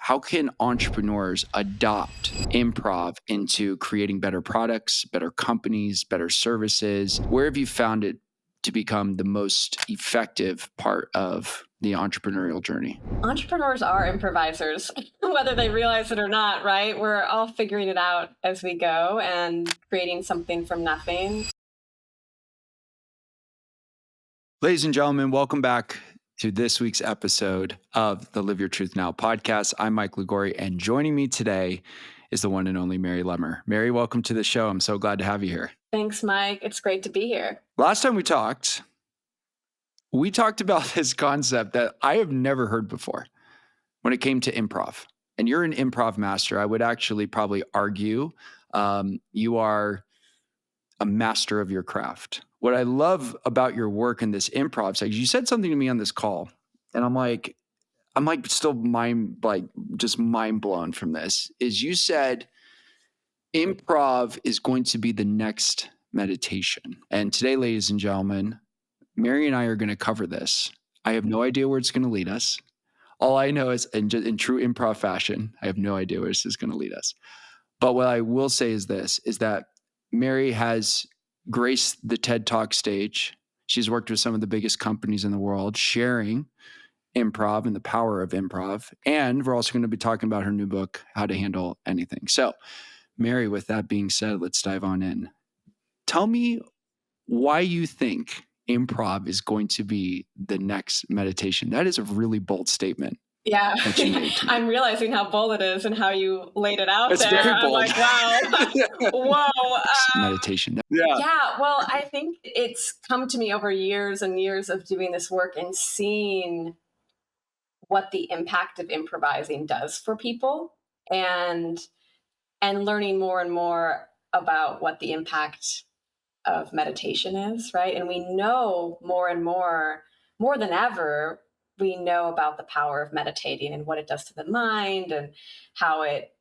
how can entrepreneurs adopt improv into creating better products, better companies, better services? Where have you found it to become the most effective part of the entrepreneurial journey? Entrepreneurs are improvisers, whether they realize it or not, right? We're all figuring it out as we go and creating something from nothing. Ladies and gentlemen, welcome back to this week's episode of the Live Your Truth Now podcast. I'm Mike Liguori, and joining me today is the one and only Mary Lemmer. Mary, welcome to the show. I'm so glad to have you here. Thanks, Mike. It's great to be here. Last time we talked about this concept that I have never heard before when it came to improv. And you're an improv master. I would actually probably argue you are a master of your craft. What I love about your work in this improv section, you said something to me on this call, and I'm like still mind blown from this, is you said improv is going to be the next meditation. And today, ladies and gentlemen, Mary and I are going to cover this. I have no idea where it's going to lead us. All I know is, in true improv fashion, I have no idea where this is going to lead us. But what I will say is this, is that Mary has graced the TED Talk stage. She's worked with some of the biggest companies in the world, sharing improv and the power of improv. And we're also going to be talking about her new book, How to Handle Anything. So, Mary, with that being said, let's dive on in. Tell me why you think improv is going to be the next meditation. That is a really bold statement. Yeah, I'm realizing how bold it is and how you laid it out there. Very bold. I'm like, wow, whoa. Meditation. Yeah, well, I think it's come to me over years and years of doing this work and seeing what the impact of improvising does for people and learning more and more about what the impact of meditation is, right? And we know more and more than ever, we know about the power of meditating and what it does to the mind and how it,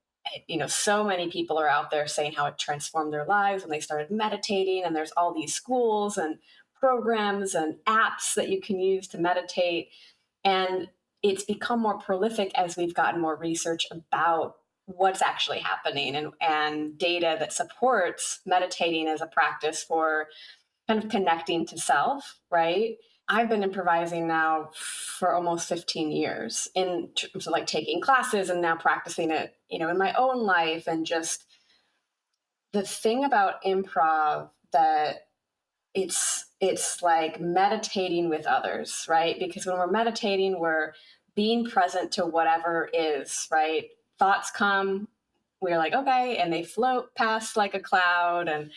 so many people are out there saying how it transformed their lives when they started meditating. And there's all these schools and programs and apps that you can use to meditate. And it's become more prolific as we've gotten more research about what's actually happening and data that supports meditating as a practice for kind of connecting to self, right? I've been improvising now for almost 15 years in terms of like taking classes and now practicing it, in my own life. And just the thing about improv that it's like meditating with others, right? Because when we're meditating, we're being present to whatever is, right? Thoughts come, we're like, okay, and they float past like a cloud. And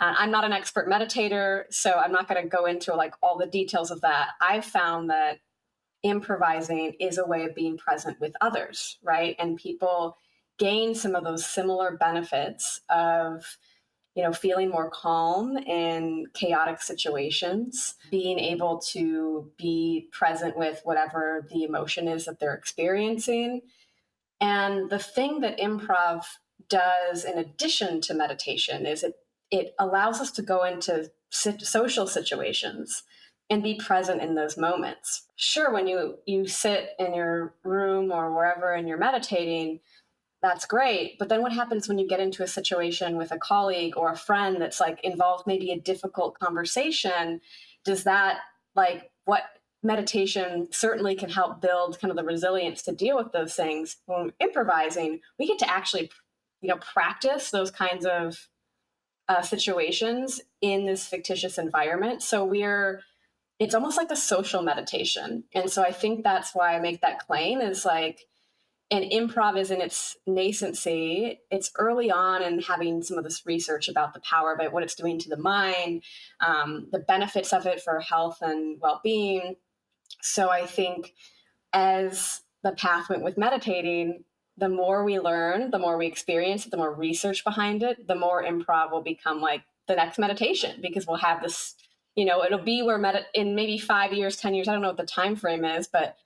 I'm not an expert meditator, so I'm not going to go into like all the details of that. I've found that improvising is a way of being present with others, right? And people gain some of those similar benefits of, feeling more calm in chaotic situations, being able to be present with whatever the emotion is that they're experiencing. And the thing that improv does in addition to meditation is it allows us to go into social situations and be present in those moments. Sure, when you sit in your room or wherever and you're meditating, that's great. But then what happens when you get into a situation with a colleague or a friend that's like involved maybe a difficult conversation? Does that what meditation certainly can help build kind of the resilience to deal with those things. When we're improvising, we get to actually, practice those kinds of situations in this fictitious environment. So it's almost like a social meditation. And so I think that's why I make that claim is like, and improv is in its nascency. It's early on and having some of this research about the power of it, what it's doing to the mind, the benefits of it for health and well-being. So I think as the path went with meditating, the more we learn, the more we experience it, the more research behind it, the more improv will become like the next meditation, because we'll have this, it'll be where in maybe 5 years, 10 years, I don't know what the time frame is, but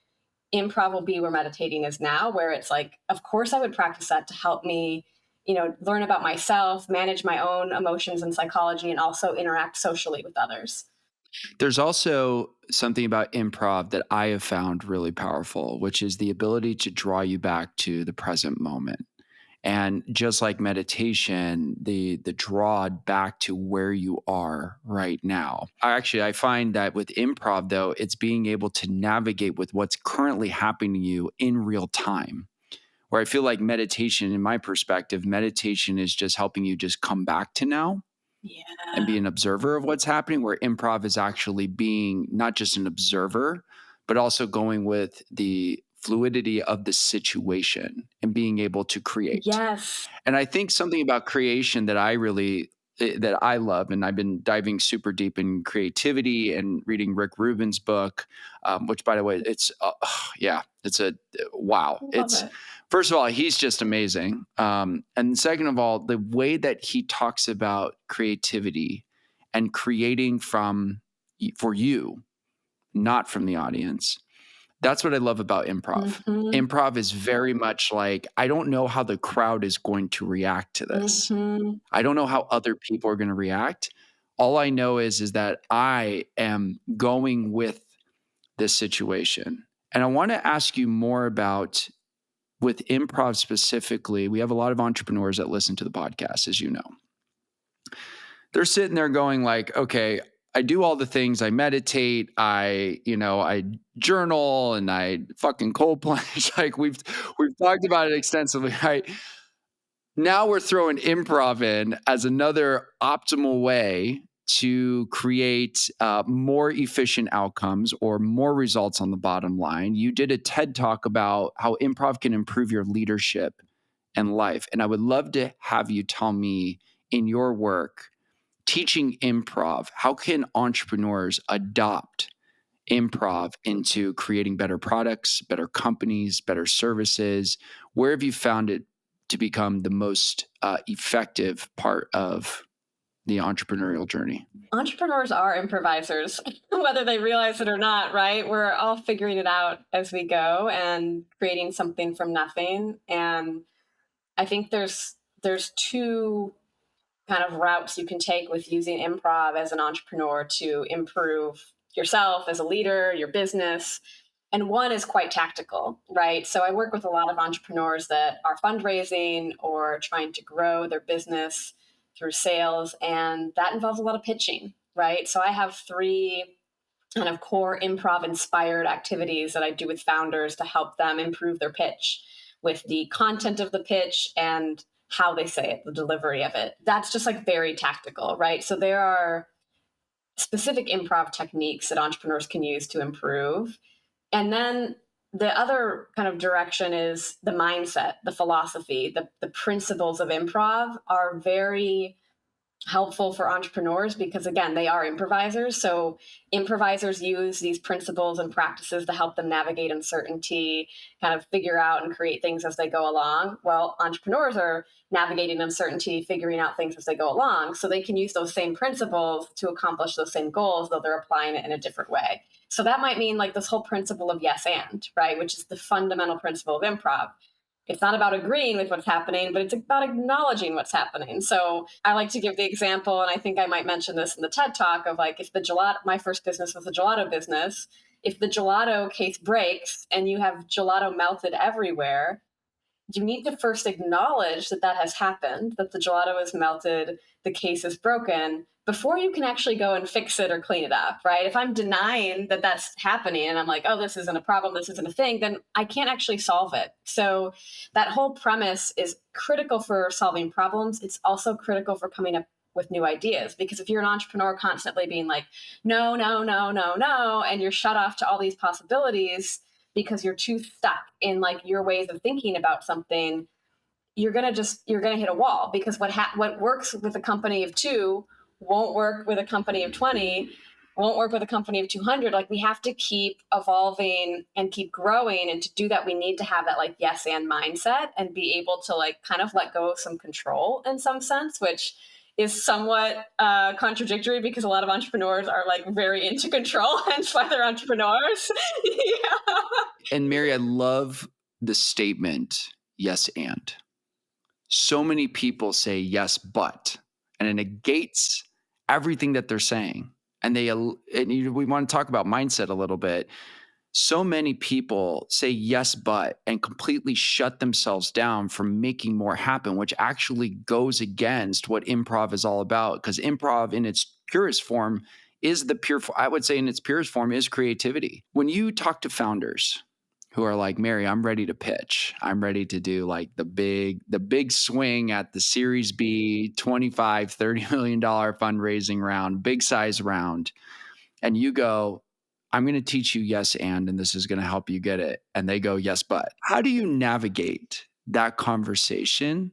improv will be where meditating is now, where it's like, of course I would practice that to help me, learn about myself, manage my own emotions and psychology, and also interact socially with others. There's also something about improv that I have found really powerful, which is the ability to draw you back to the present moment. And just like meditation, the draw back to where you are right now. I find that with improv, though, it's being able to navigate with what's currently happening to you in real time. Where I feel like meditation, in my perspective, meditation is just helping you just come back to now and be Yeah. an observer of what's happening, where improv is actually being not just an observer, but also going with the fluidity of the situation and being able to create. Yes. And I think something about creation that I love, and I've been diving super deep in creativity and reading Rick Rubin's book, which, by the way, yeah, it's a wow. Love It's it. first of all, he's just amazing, and second of all, the way that he talks about creativity and creating for you, not from the audience. That's what I love about improv. Mhm. Improv is very much like, I don't know how the crowd is going to react to this. Mhm. I don't know how other people are going to react. All I know is that I am going with this situation. And I want to ask you more about with improv specifically. We have a lot of entrepreneurs that listen to the podcast, as you know. They're sitting there going like, okay, I do all the things. I meditate. I journal and I fucking cold plunge. Like we've talked about it extensively, right? Now we're throwing improv in as another optimal way to create more efficient outcomes or more results on the bottom line. You did a TED talk about how improv can improve your leadership and life. And I would love to have you tell me in your work, teaching improv, how can entrepreneurs adopt improv into creating better products, better companies, better services? Where have you found it to become the most effective part of the entrepreneurial journey? Entrepreneurs are improvisers, whether they realize it or not, right? We're all figuring it out as we go and creating something from nothing. And I think there's two kind of routes you can take with using improv as an entrepreneur to improve yourself as a leader, your business. And one is quite tactical, right? So I work with a lot of entrepreneurs that are fundraising or trying to grow their business through sales, and that involves a lot of pitching, right? So I have three kind of core improv inspired activities that I do with founders to help them improve their pitch with the content of the pitch and how they say it, the delivery of it. That's just like very tactical, right? So there are specific improv techniques that entrepreneurs can use to improve. And then the other kind of direction is the mindset, the philosophy, the principles of improv are very helpful for entrepreneurs because again they are improvisers, so improvisers use these principles and practices to help them navigate uncertainty, kind of figure out and create things as they go along. Well, entrepreneurs are navigating uncertainty, figuring out things as they go along, so they can use those same principles to accomplish those same goals, though they're applying it in a different way. So that might mean like this whole principle of yes and, right, which is the fundamental principle of improv. It's not about agreeing with what's happening, but it's about acknowledging what's happening. So I like to give the example, and I think I might mention this in the TED talk of like if the gelato, my first business was a gelato business. If the gelato case breaks and you have gelato melted everywhere, you need to first acknowledge that that has happened, that the gelato is melted, the case is broken, before you can actually go and fix it or clean it up, right? If I'm denying that that's happening and I'm like, oh, this isn't a problem, this isn't a thing, then I can't actually solve it. So that whole premise is critical for solving problems. It's also critical for coming up with new ideas because if you're an entrepreneur constantly being like, no, no, no, no, no, and you're shut off to all these possibilities, because you're too stuck in like your ways of thinking about something, you're gonna hit a wall because what works with a company of two won't work with a company of 20, won't work with a company of 200. Like we have to keep evolving and keep growing, and to do that we need to have that like yes and mindset and be able to like kind of let go of some control in some sense, which is somewhat contradictory because a lot of entrepreneurs are like very into control, hence why they're entrepreneurs. Yeah. And Mary, I love the statement, yes, and. So many people say yes, but, and it negates everything that they're saying. And we want to talk about mindset a little bit. So many people say yes, but, and completely shut themselves down from making more happen, which actually goes against what improv is all about. Because improv in its purest form I would say in its purest form is creativity. When you talk to founders who are like, Mary, I'm ready to pitch. I'm ready to do like the big swing at the Series B, $25, $30 million fundraising round, big size round. And you go, I'm going to teach you yes, and this is going to help you get it. And they go, yes, but. How do you navigate that conversation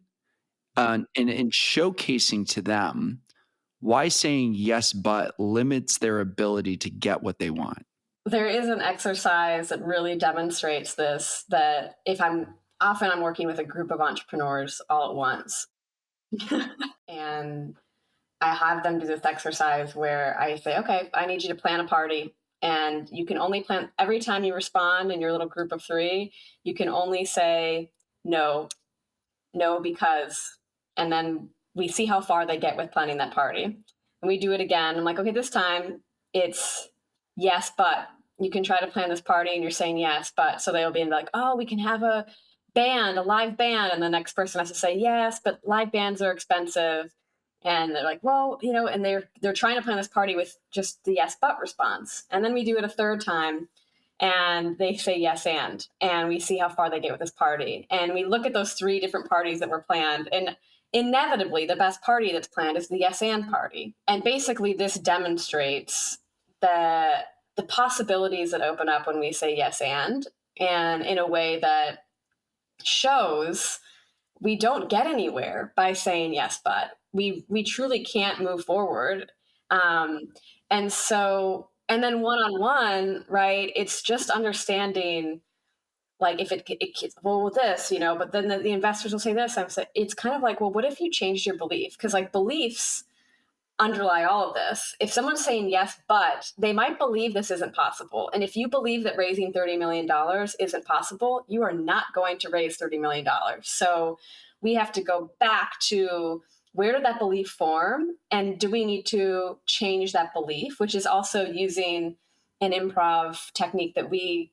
and showcasing to them why saying yes, but limits their ability to get what they want? There is an exercise that really demonstrates this, that if I'm working with a group of entrepreneurs all at once. And I have them do this exercise where I say, okay, I need you to plan a party. And you can only plan every time you respond in your little group of 3, you can only say no, no, because, and then we see how far they get with planning that party. And we do it again. I'm like, okay, this time it's yes, but you can try to plan this party and you're saying yes, but. So they'll be like, oh, we can have a live band. And the next person has to say yes, but live bands are expensive. And they're like, well, and they're trying to plan this party with just the yes, but response. And then we do it a third time and they say yes, and we see how far they get with this party. And we look at those 3 different parties that were planned, and inevitably the best party that's planned is the yes and party. And basically this demonstrates the possibilities that open up when we say yes and in a way that shows we don't get anywhere by saying yes, but we truly can't move forward. And so, and then one-on-one, right? It's just understanding, like, if it well, with this, but then the investors will say this. It's kind of like, well, what if you changed your belief? Because like beliefs underlie all of this. If someone's saying yes, but they might believe this isn't possible. And if you believe that raising $30 million isn't possible, you are not going to raise $30 million. So we have to go back to, where did that belief form? And do we need to change that belief, which is also using an improv technique that we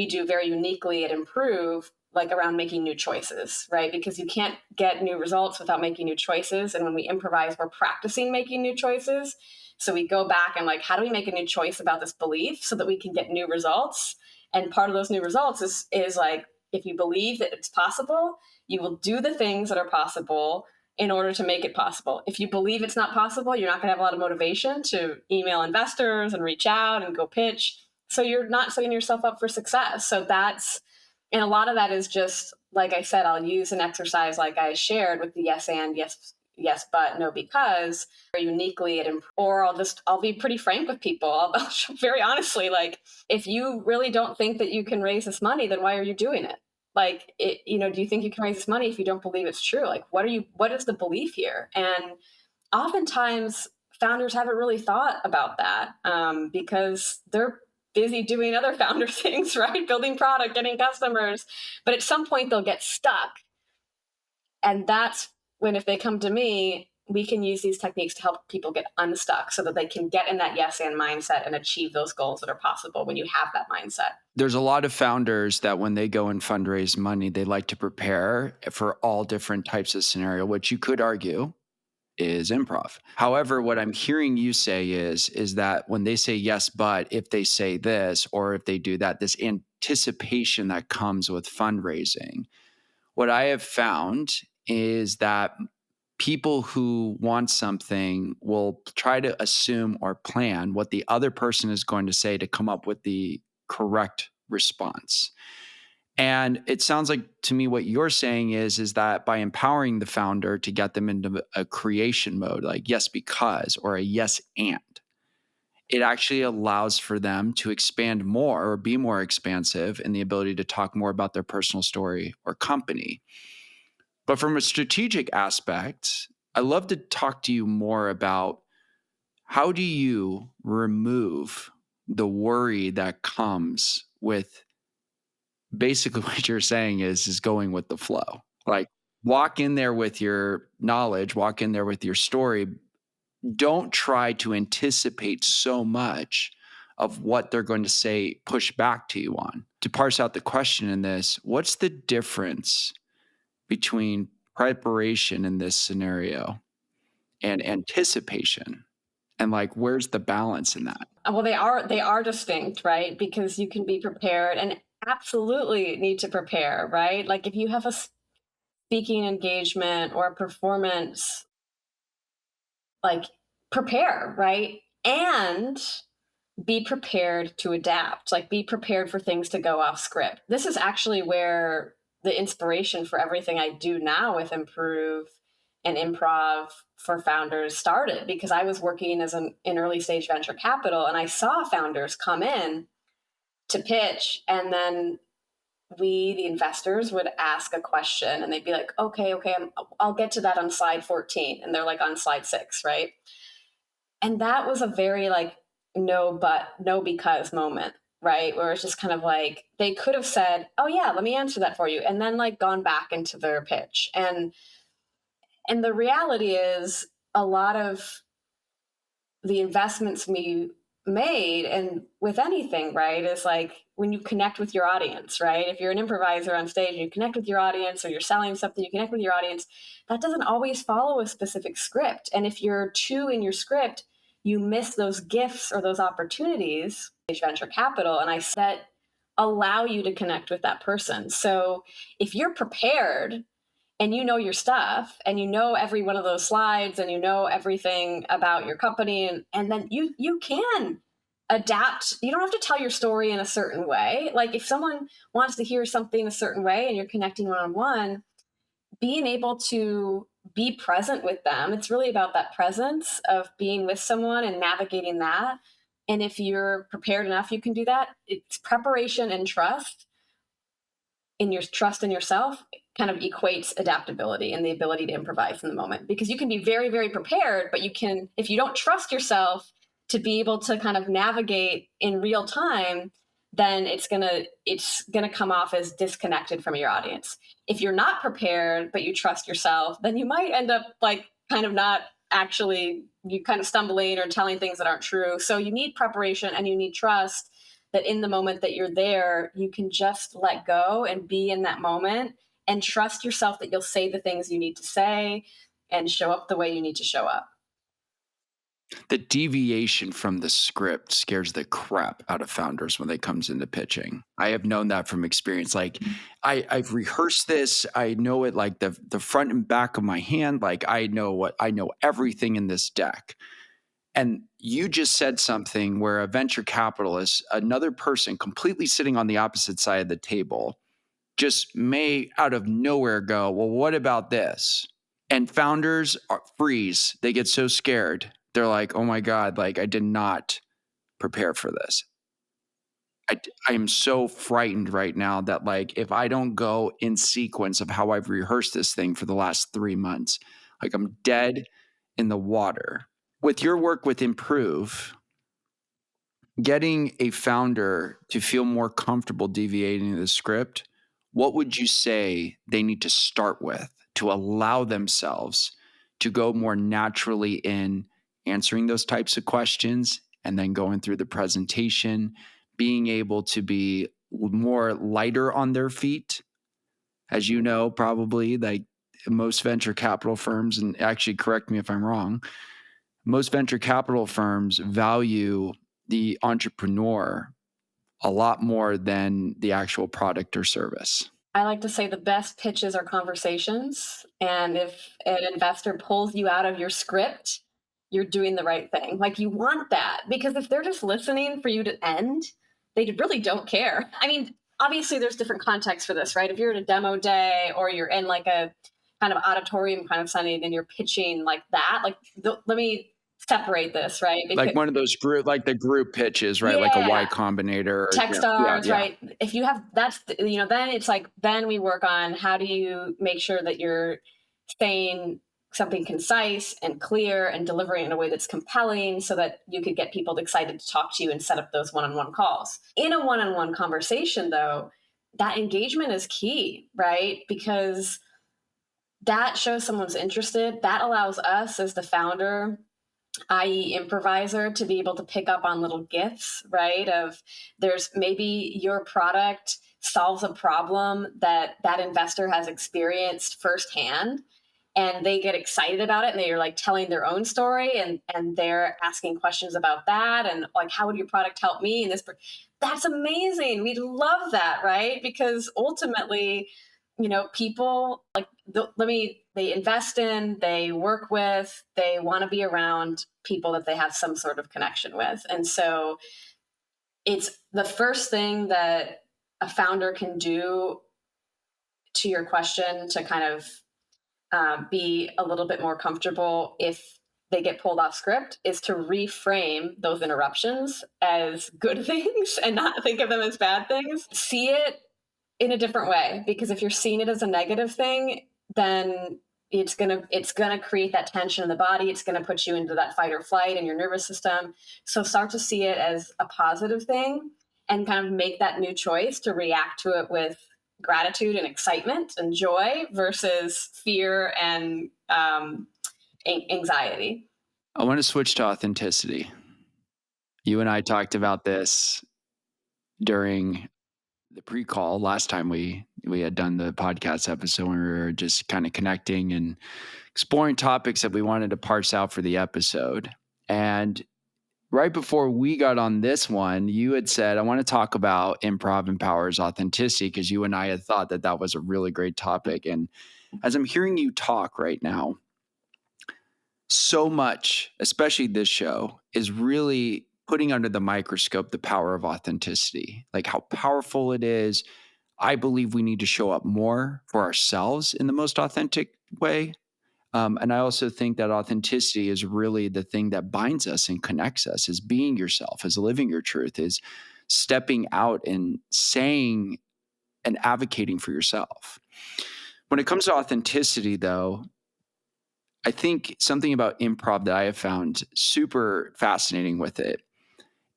do very uniquely at Improve, like around making new choices, right? Because you can't get new results without making new choices. And when we improvise, we're practicing making new choices. So we go back and like, how do we make a new choice about this belief so that we can get new results? And part of those new results is like, if you believe that it's possible, you will do the things that are possible in order to make it possible. If you believe it's not possible, you're not going to have a lot of motivation to email investors and reach out and go pitch. So you're not setting yourself up for success. So and a lot of that is just, like I said, I'll use an exercise like I shared with the yes and, yes, but, no, because, uniquely or I'll be pretty frank with people. I'll very honestly, like, if you really don't think that you can raise this money, then why are you doing it? Like, do you think you can raise this money if you don't believe it's true? Like, what is the belief here? And oftentimes founders haven't really thought about that, because they're busy doing other founder things, right? Building product, getting customers. But at some point they'll get stuck. And that's when, if they come to me, we can use these techniques to help people get unstuck so that they can get in that yes and mindset and achieve those goals that are possible when you have that mindset. There's a lot of founders that when they go and fundraise money, they like to prepare for all different types of scenario, which you could argue is improv. However, what I'm hearing you say is that when they say yes, but if they say this or if they do that, this anticipation that comes with fundraising, what I have found is that people who want something will try to assume or plan what the other person is going to say to come up with the correct response. And it sounds like to me what you're saying is that by empowering the founder to get them into a creation mode, like yes, because, or a yes, and, it actually allows for them to expand more or be more expansive in the ability to talk more about their personal story or company. But from a strategic aspect, I'd love to talk to you more about, how do you remove the worry that comes with basically what you're saying is going with the flow. Like, walk in there with your knowledge, walk in there with your story, don't try to anticipate so much of what they're going to say, push back to you on. To parse out the question in this, what's the difference between preparation in this scenario and anticipation? And like, where's the balance in that? Well, they are distinct, right? Because you can be prepared and absolutely need to prepare, right? Like if you have a speaking engagement or a performance, like prepare, right? And be prepared to adapt, like be prepared for things to go off script. This is actually where the inspiration for everything I do now with Improve and Improv for founders started, because I was working as in early stage venture capital and I saw founders come in to pitch, and then we, the investors, would ask a question and they'd be like, okay, I'll get to that on slide 14. And they're like on slide 6, right? And that was a very like no because moment, right? Where it's just kind of like they could have said, oh yeah, let me answer that for you, and then like gone back into their pitch. And the reality is a lot of the investments we made, and with anything, right, is like when you connect with your audience, right? If you're an improviser on stage and you connect with your audience, or you're selling something, you connect with your audience, that doesn't always follow a specific script. And if you're too in your script, you miss those gifts or those opportunities, venture capital, and I said, allow you to connect with that person. So if you're prepared and you know your stuff and you know every one of those slides and you know everything about your company, and then you can adapt. You don't have to tell your story in a certain way. Like if someone wants to hear something a certain way and you're connecting one-on-one, being able to be present with them, it's really about that presence of being with someone and navigating that. And if you're prepared enough, you can do that. It's preparation and trust in your trust in yourself kind of equates adaptability and the ability to improvise in the moment, because you can be very, very prepared, but you can, if you don't trust yourself to be able to kind of navigate in real time, then it's gonna come off as disconnected from your audience. If you're not prepared but you trust yourself, then you might end up like kind of not actually, you kind of stumbling or telling things that aren't true. So you need preparation and you need trust that in the moment that you're there, you can just let go and be in that moment and trust yourself that you'll say the things you need to say and show up the way you need to show up. The deviation from the script scares the crap out of founders when it comes into pitching. I have known that from experience. Like I've rehearsed this. I know it like the front and back of my hand. Like I know everything in this deck. And you just said something where a venture capitalist, another person completely sitting on the opposite side of the table, just may out of nowhere go, well, what about this? And founders freeze. They get so scared. They're like, oh my God, like I did not prepare for this. I am so frightened right now that like if I don't go in sequence of how I've rehearsed this thing for the last 3 months, like I'm dead in the water. With your work with Improve, getting a founder to feel more comfortable deviating the script, what would you say they need to start with to allow themselves to go more naturally in answering those types of questions and then going through the presentation, being able to be more lighter on their feet? As you know, probably like most venture capital firms, and actually correct me if I'm wrong, most venture capital firms value the entrepreneur a lot more than the actual product or service. I like to say the best pitches are conversations. And if an investor pulls you out of your script, you're doing the right thing. Like you want that, because if they're just listening for you to end, they really don't care. I mean, obviously there's different contexts for this, right? If you're at a demo day or you're in like a kind of auditorium kind of setting and you're pitching like that, like let me separate this, right? Like one of those group, like the group pitches, right? Like a Y Yeah, Combinator. tech stars, Yeah. right? If you have that's then it's like then we work on how do you make sure that you're saying something concise and clear and delivering in a way that's compelling so that you could get people excited to talk to you and set up those one-on-one calls. In a one-on-one conversation though, that engagement is key, right? Because that shows someone's interested. That allows us as the founder i.e. improviser, to be able to pick up on little gifts, right? Of there's maybe your product solves a problem that that investor has experienced firsthand, and they get excited about it, and they're like telling their own story, and they're asking questions about that, and like, how would your product help me in this? That's amazing. We love that, right? Because ultimately, people like they invest in, they work with, they want to be around people that they have some sort of connection with. And so it's the first thing that a founder can do, to your question, to kind of be a little bit more comfortable if they get pulled off script, is to reframe those interruptions as good things and not think of them as bad things. See it in a different way, because if you're seeing it as a negative thing, then it's gonna create that tension in the body. It's gonna put you into that fight or flight in your nervous system. So start to see it as a positive thing, and kind of make that new choice to react to it with gratitude and excitement and joy versus fear and anxiety. I want to switch to authenticity. You and I talked about this during the pre-call last time we had done the podcast episode, when we were just kind of connecting and exploring topics that we wanted to parse out for the episode. And right before we got on this one, you had said, I want to talk about improv empowers authenticity, because you and I had thought that that was a really great topic. And as I'm hearing you talk right now, so much, especially this show, is really putting under the microscope the power of authenticity, like how powerful it is. I believe we need to show up more for ourselves in the most authentic way. And I also think that authenticity is really the thing that binds us and connects us, is being yourself, is living your truth, is stepping out and saying and advocating for yourself. When it comes to authenticity, though, I think something about improv that I have found super fascinating with it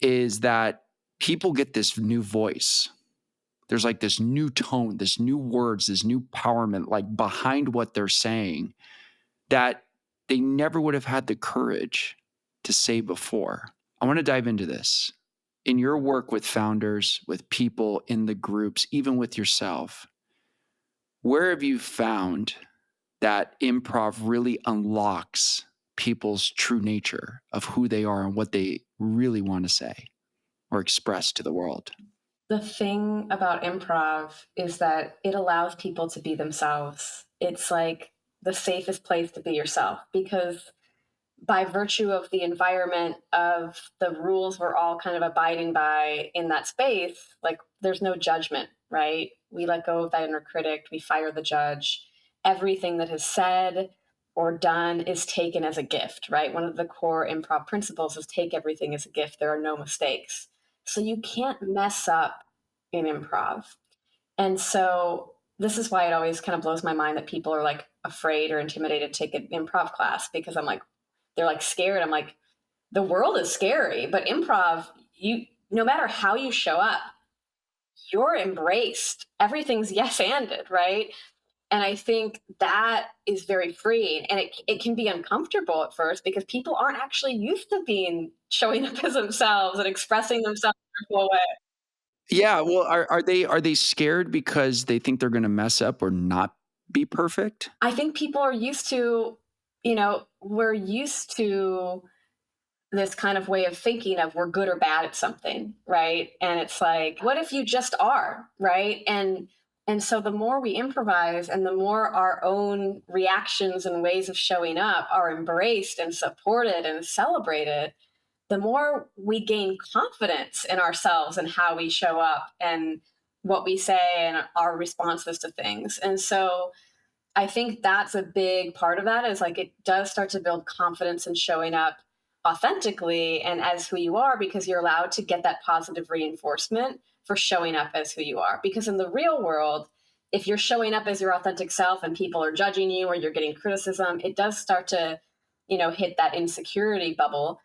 is that people get this new voice. There's like this new tone, this new words, this new empowerment, like behind what they're saying, that they never would have had the courage to say before. I want to dive into this. In your work with founders, with people in the groups, even with yourself, where have you found that improv really unlocks people's true nature of who they are and what they really want to say or express to the world? The thing about improv is that it allows people to be themselves. It's like the safest place to be yourself, because by virtue of the environment, of the rules we're all kind of abiding by in that space, like there's no judgment, right? We let go of that inner critic, we fire the judge. Everything that is said or done is taken as a gift, right? One of the core improv principles is take everything as a gift. There are no mistakes. So you can't mess up in improv. And so this is why it always kind of blows my mind that people are like afraid or intimidated to take an improv class, because I'm like, they're like scared. I'm like, the world is scary, but improv, no matter how you show up, you're embraced. Everything's yes anded, right? And I think that is very freeing. And it can be uncomfortable at first, because people aren't actually used to being showing up as themselves and expressing themselves in a full way. Yeah, well, are they scared because they think they're going to mess up or not be perfect? I think people are used to, we're used to this kind of way of thinking of we're good or bad at something, right? And it's like, what if you just are, right? And so the more we improvise and the more our own reactions and ways of showing up are embraced and supported and celebrated, the more we gain confidence in ourselves and how we show up and what we say and our responses to things. And so I think that's a big part of that, is like it does start to build confidence in showing up authentically and as who you are, because you're allowed to get that positive reinforcement for showing up as who you are. Because in the real world, if you're showing up as your authentic self and people are judging you or you're getting criticism, it does start to, hit that insecurity bubble.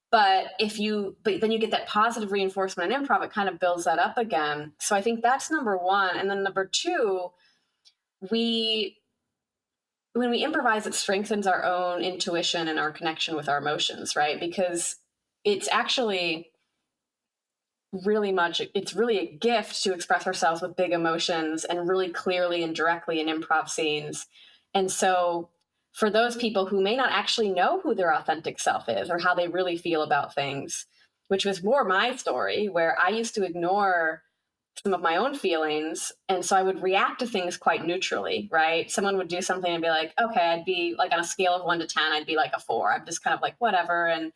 But then you get that positive reinforcement in improv, it kind of builds that up again. So I think that's number one. And then number two, we when we improvise, it strengthens our own intuition and our connection with our emotions, right? Because it's actually it's really a gift to express ourselves with big emotions and really clearly and directly in improv scenes. And so for those people who may not actually know who their authentic self is or how they really feel about things, which was more my story, where I used to ignore some of my own feelings. And so I would react to things quite neutrally, right? Someone would do something and be like, okay, I'd be like on a scale of 1 to 10, I'd be like a 4. I'm just kind of like, whatever. And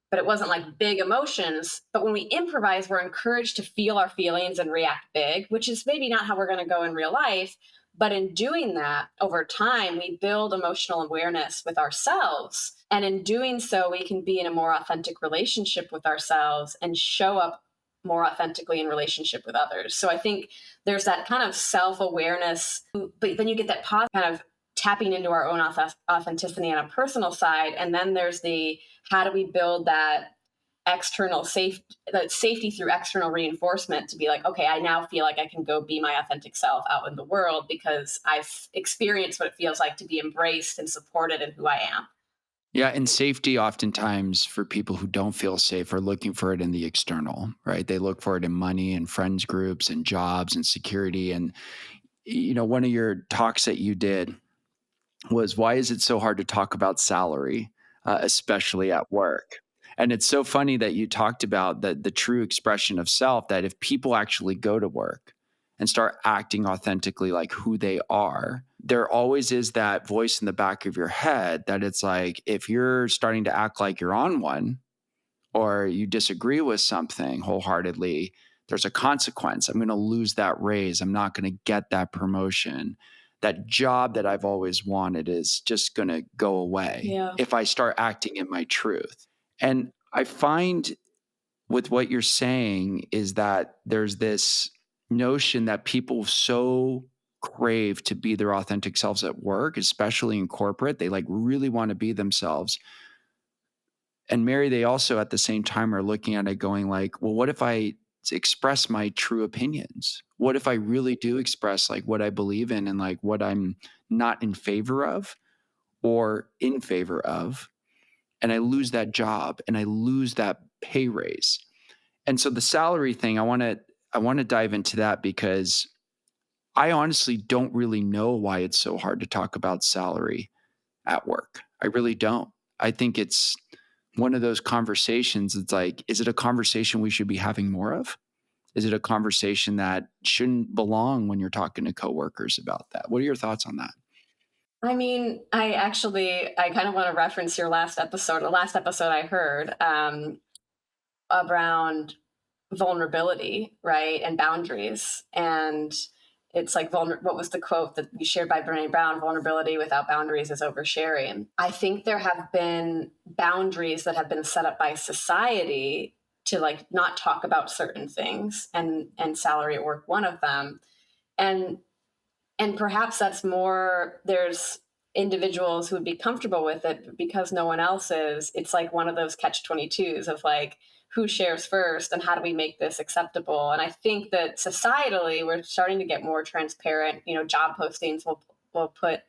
but it wasn't like big emotions. But when we improvise, we're encouraged to feel our feelings and react big, which is maybe not how we're going to go in real life. But in doing that over time, we build emotional awareness with ourselves. And in doing so, we can be in a more authentic relationship with ourselves and show up more authentically in relationship with others. So I think there's that kind of self awareness, but then you get that positive kind of tapping into our own authenticity on a personal side. And then there's the how do we build that that safety through external reinforcement to be like, okay, I now feel like I can go be my authentic self out in the world because I've experienced what it feels like to be embraced and supported in who I am. Yeah, and safety oftentimes for people who don't feel safe are looking for it in the external, right? They look for it in money and friends groups and jobs and security. And one of your talks that you did was why is it so hard to talk about salary, especially at work? And it's so funny that you talked about the true expression of self, that if people actually go to work and start acting authentically like who they are, there always is that voice in the back of your head that it's like, if you're starting to act like you're on one or you disagree with something wholeheartedly, there's a consequence. I'm going to lose that raise. I'm not going to get that promotion. That job that I've always wanted is just going to go away if I start acting in my truth. And I find with what you're saying is that there's this notion that people so crave to be their authentic selves at work, especially in corporate. They like really want to be themselves. And Mary, they also at the same time are looking at it going like, well, what if I express my true opinions? What if I really do express like what I believe in and like what I'm not in favor of or in favor of? And I lose that job and I lose that pay raise. And so the salary thing, I want to dive into that because I honestly don't really know why it's so hard to talk about salary at work. I really don't. I think it's one of those conversations. It's like, is it a conversation we should be having more of? Is it a conversation that shouldn't belong when you're talking to coworkers about that? What are your thoughts on that? I mean, I kind of want to reference your last episode, the last episode I heard around vulnerability, right? And boundaries. And it's like, what was the quote that you shared by Brene Brown? Vulnerability without boundaries is oversharing. I think there have been boundaries that have been set up by society to like not talk about certain things, and salary at work one of them. And perhaps that's more, there's individuals who would be comfortable with it, but because no one else is, it's like one of those catch 22s of like, who shares first and how do we make this acceptable? And I think that societally we're starting to get more transparent. Job postings will put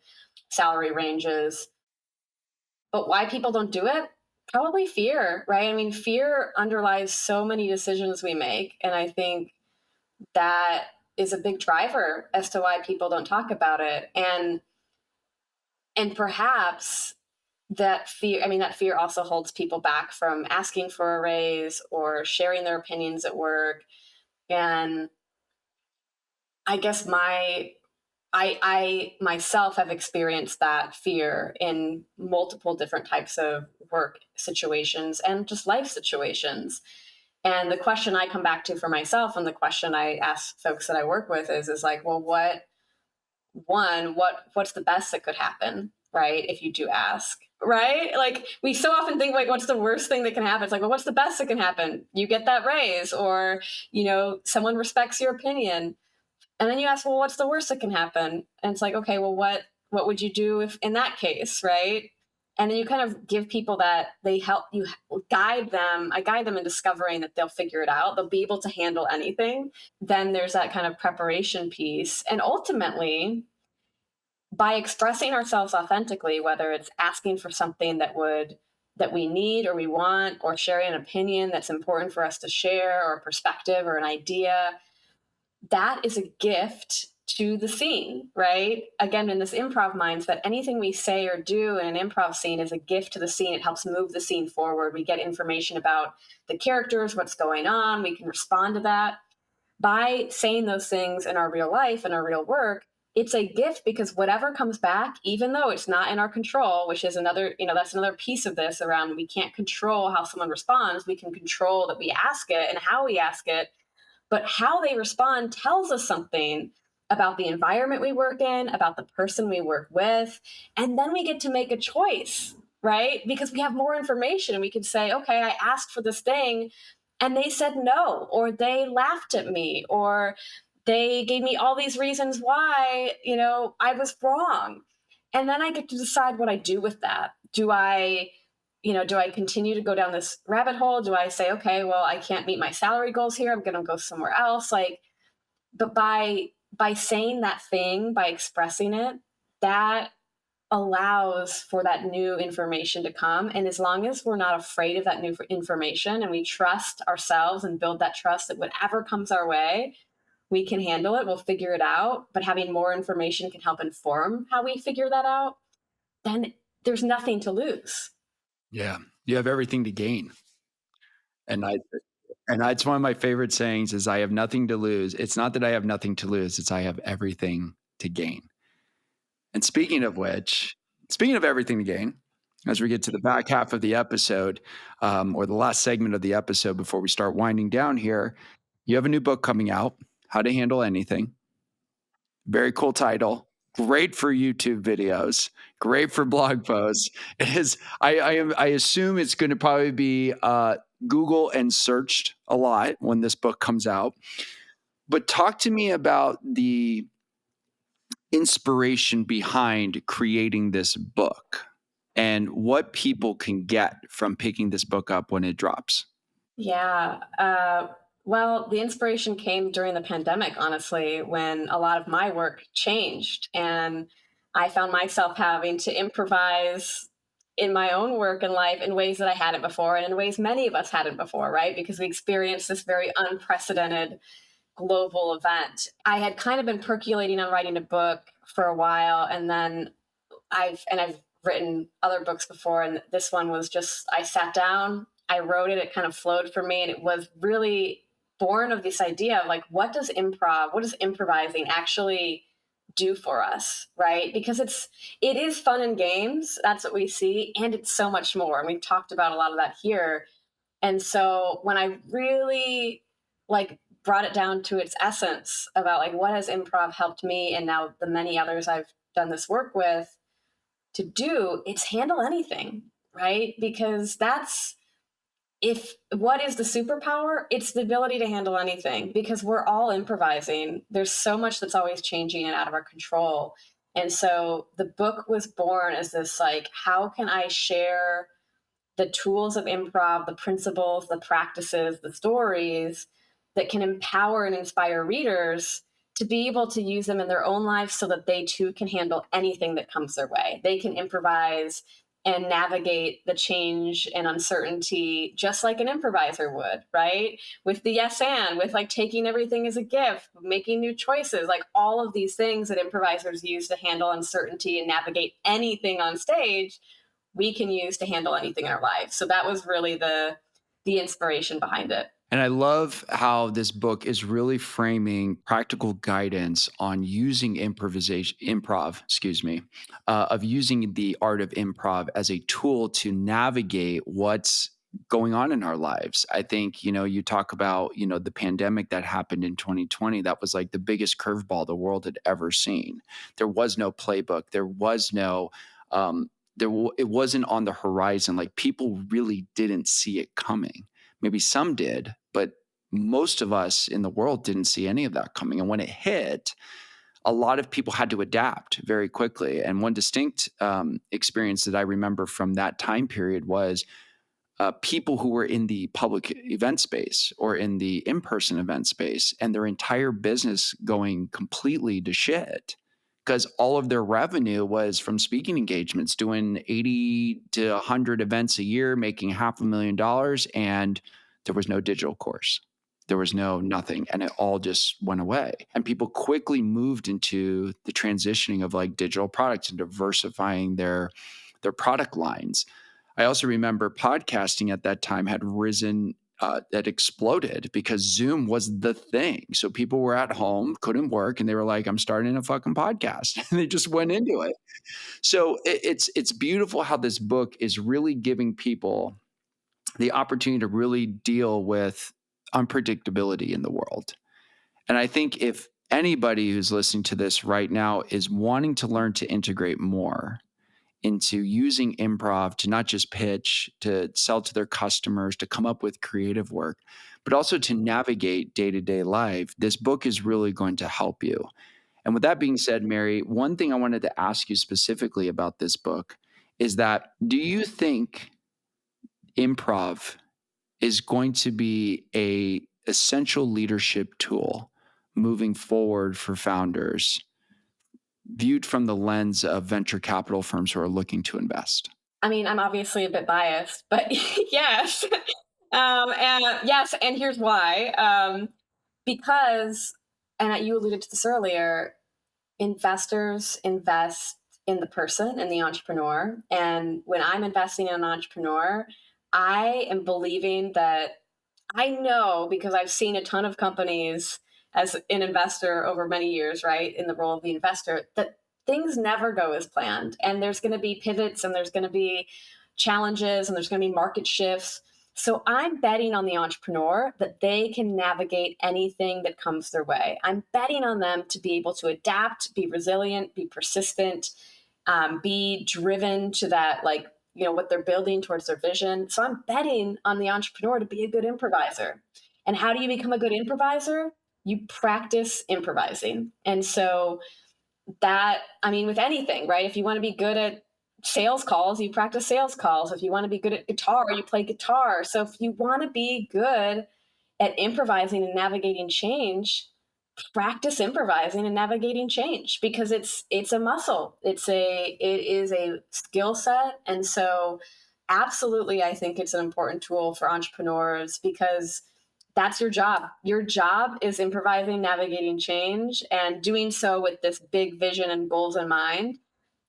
salary ranges, but why people don't do it? Probably fear, right? I mean, fear underlies so many decisions we make, and I think that is a big driver as to why people don't talk about it. And perhaps that fear also holds people back from asking for a raise or sharing their opinions at work. And I guess I myself have experienced that fear in multiple different types of work situations and just life situations. And the question I come back to for myself, and the question I ask folks that I work with is like, well, what's the best that could happen, right? If you do ask, right? Like we so often think like, what's the worst thing that can happen? It's like, well, what's the best that can happen? You get that raise, or someone respects your opinion. And then you ask, well, what's the worst that can happen? And it's like, okay, well, what would you do if in that case, right? And then you kind of give people that they help you guide them. I guide them in discovering that they'll figure it out. They'll be able to handle anything. Then there's that kind of preparation piece. And ultimately, by expressing ourselves authentically, whether it's asking for something that we need or we want, or sharing an opinion that's important for us to share, or a perspective or an idea, that is a gift to the scene, right? Again, in this improv mindset, anything we say or do in an improv scene is a gift to the scene. It helps move the scene forward. We get information about the characters, what's going on. We can respond to that. By saying those things in our real life and our real work, it's a gift, because whatever comes back, even though it's not in our control, which is another, that's another piece of this around, we can't control how someone responds. We can control that we ask it and how we ask it, but how they respond tells us something about the environment we work in, about the person we work with. And then we get to make a choice, right? Because we have more information and we can say, okay, I asked for this thing and they said no, or they laughed at me, or they gave me all these reasons why, I was wrong. And then I get to decide what I do with that. Do I continue to go down this rabbit hole? Do I say, okay, well, I can't meet my salary goals here, I'm going to go somewhere else? But by saying that thing, by expressing it, that allows for that new information to come. And as long as we're not afraid of that new information, and we trust ourselves and build that trust that whatever comes our way, we can handle it, we'll figure it out. But having more information can help inform how we figure that out. Then there's nothing to lose. Yeah. You have everything to gain. And it's one of my favorite sayings is, I have nothing to lose. It's not that I have nothing to lose. It's I have everything to gain. And speaking of everything to gain, as we get to the back half of the episode, or the last segment of the episode before we start winding down here, you have a new book coming out, How to Handle Anything. Very cool title. Great for YouTube videos. Great for blog posts. It is. I assume it's going to probably be Google and searched a lot when this book comes out. But talk to me about the inspiration behind creating this book and what people can get from picking this book up when it drops. Yeah. Well, the inspiration came during the pandemic, honestly, when a lot of my work changed. And I found myself having to improvise in my own work and life in ways that I hadn't before, and in ways many of us hadn't before, right? Because we experienced this very unprecedented global event. I had kind of been percolating on writing a book for a while, and then I've written other books before, and this one was just, I sat down, I wrote it, it kind of flowed for me, and it was really born of this idea of what does improvising actually do for us, right? Because it is fun and games, that's what we see, and it's so much more. And we've talked about a lot of that here. And so when I really brought it down to its essence about what has improv helped me, and now the many others I've done this work with, to do, it's handle anything, right? Because what is the superpower? It's the ability to handle anything, because we're all improvising. There's so much that's always changing and out of our control. And so the book was born as this, how can I share the tools of improv, the principles, the practices, the stories that can empower and inspire readers to be able to use them in their own lives, so that they too can handle anything that comes their way. They can improvise and navigate the change and uncertainty just like an improviser would, right? With the yes and, with taking everything as a gift, making new choices, all of these things that improvisers use to handle uncertainty and navigate anything on stage, we can use to handle anything in our lives. So that was really the inspiration behind it. And I love how this book is really framing practical guidance on using of using the art of improv as a tool to navigate what's going on in our lives. I think, you talk about, the pandemic that happened in 2020, that was the biggest curveball the world had ever seen. There was no playbook. There was no, it wasn't on the horizon. People really didn't see it coming. Maybe some did, but most of us in the world didn't see any of that coming. And when it hit, a lot of people had to adapt very quickly. And one distinct experience that I remember from that time period was people who were in the public event space or in the in-person event space, and their entire business going completely to shit, because all of their revenue was from speaking engagements, doing 80 to 100 events a year, making $500,000, and there was no digital course. There was no nothing, and it all just went away. And people quickly moved into the transitioning of like digital products and diversifying their product lines. I also remember podcasting at that time had risen, that exploded because Zoom was the thing. So people were at home, couldn't work, and they were like, "I'm starting a fucking podcast," and they just went into it. So it's beautiful how this book is really giving people the opportunity to really deal with unpredictability in the world. And I think if anybody who's listening to this right now is wanting to learn to integrate more into using improv to not just pitch, to sell to their customers, to come up with creative work, but also to navigate day to day life, this book is really going to help you. And with that being said, Mary, one thing I wanted to ask you specifically about this book is that do you think improv is going to be a essential leadership tool moving forward for founders viewed from the lens of venture capital firms who are looking to invest? I mean, I'm obviously a bit biased, but yes. And yes, and here's why. Because, and you alluded to this earlier, investors invest in the person and the entrepreneur. And when I'm investing in an entrepreneur, I am believing that I know because I've seen a ton of companies as an investor over many years, right, in the role of the investor, that things never go as planned. And there's going to be pivots and there's going to be challenges and there's going to be market shifts. So I'm betting on the entrepreneur that they can navigate anything that comes their way. I'm betting on them to be able to adapt, be resilient, be persistent, be driven to that, like, what they're building towards their vision. So I'm betting on the entrepreneur to be a good improviser. And how do you become a good improviser? You practice improvising. And so that, I mean, with anything, right? If you want to be good at sales calls, you practice sales calls. If you want to be good at guitar, you play guitar. So if you want to be good at improvising and navigating change, practice improvising and navigating change because it's a muscle. It is a skill set. And so absolutely I think it's an important tool for entrepreneurs because that's your job. Your job is improvising, navigating change, and doing so with this big vision and goals in mind.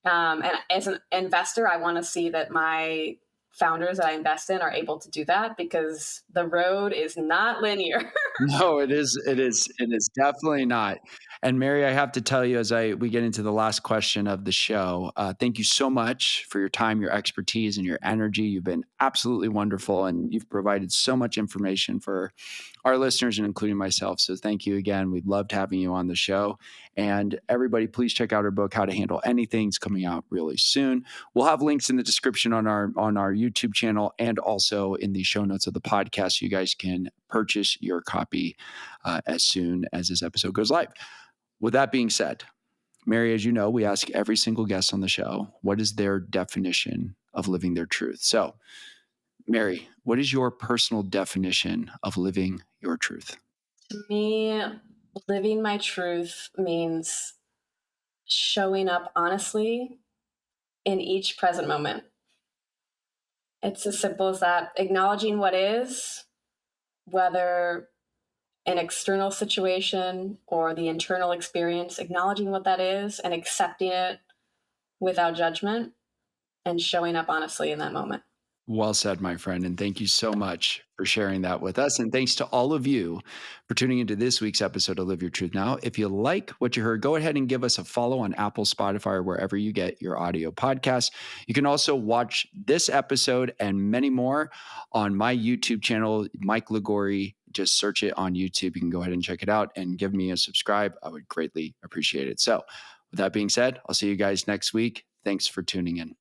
And as an investor, I want to see that my founders that I invest in are able to do that because the road is not linear. No, it is definitely not. And Mary, I have to tell you, as we get into the last question of the show, thank you so much for your time, your expertise, and your energy. You've been absolutely wonderful, and you've provided so much information for our listeners and including myself. So thank you again. We'd loved having you on the show. And everybody, please check out our book, How to Handle Anything. It's coming out really soon. We'll have links in the description on our YouTube channel and also in the show notes of the podcast. So you guys can purchase your copy as soon as this episode goes live. With that being said, Mary, as you know, we ask every single guest on the show, what is their definition of living their truth? So, Mary, what is your personal definition of living your truth? To me, living my truth means showing up honestly in each present moment. It's as simple as that. Acknowledging what is, whether an external situation or the internal experience, acknowledging what that is and accepting it without judgment and showing up honestly in that moment. Well said, my friend. And thank you so much for sharing that with us. And thanks to all of you for tuning into this week's episode of Live Your Truth Now. If you like what you heard, go ahead and give us a follow on Apple, Spotify, or wherever you get your audio podcasts. You can also watch this episode and many more on my YouTube channel, Mike Liguori. Just search it on YouTube. You can go ahead and check it out and give me a subscribe. I would greatly appreciate it. So with that being said, I'll see you guys next week. Thanks for tuning in.